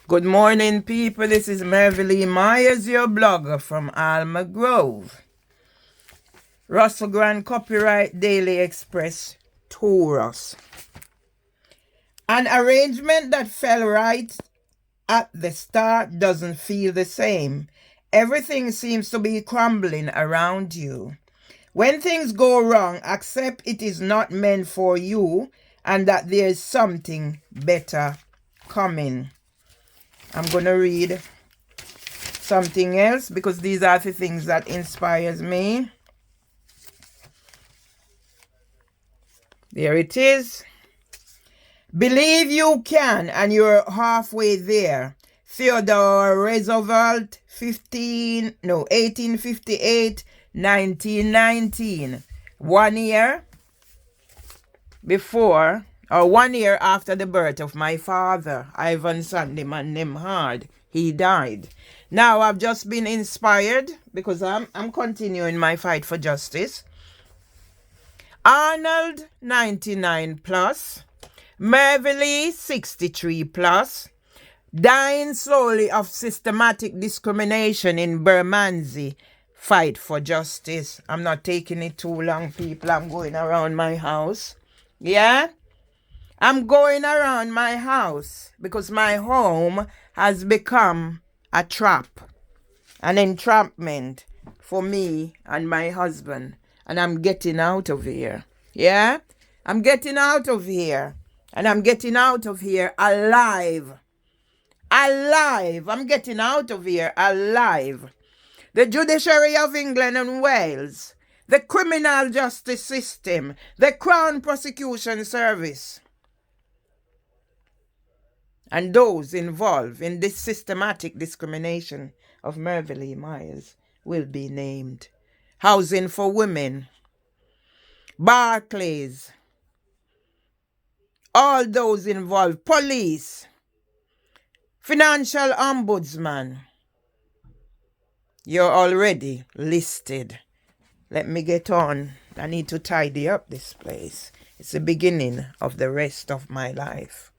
Good morning, people. This is Merville Myers, your blogger from Alma Grove. Russell Grant Copyright Daily Express Taurus. An arrangement that fell right at the start doesn't feel the same. Everything seems to be crumbling around you. When things go wrong, accept it is not meant for you and that there is something better coming. I'm going to read something else because these are the things that inspires me. There it is. Believe you can, and you're halfway there. Theodore Roosevelt, 1858, 1919. 1 year before, or 1 year after the birth of my father, Ivan Sandeman Nemhard. He died. Now I've just been inspired because I'm continuing my fight for justice. Arnold, 99 plus. Merville, 63 plus. Dying slowly of systematic discrimination in Bermondsey. Fight for justice. I'm not taking it too long, people. I'm going around my house. Yeah? I'm going around my house because my home has become a trap, an entrapment for me and my husband. And I'm getting out of here. Yeah? I'm getting out of here. And I'm getting out of here alive. Alive. I'm getting out of here alive. The judiciary of England and Wales, the criminal justice system, the Crown Prosecution Service, and those involved in this systematic discrimination of Merville Myers will be named. Housing for Women, Barclays, all those involved, police, financial ombudsman. You're already listed. Let me get on. I need to tidy up this place. It's the beginning of the rest of my life.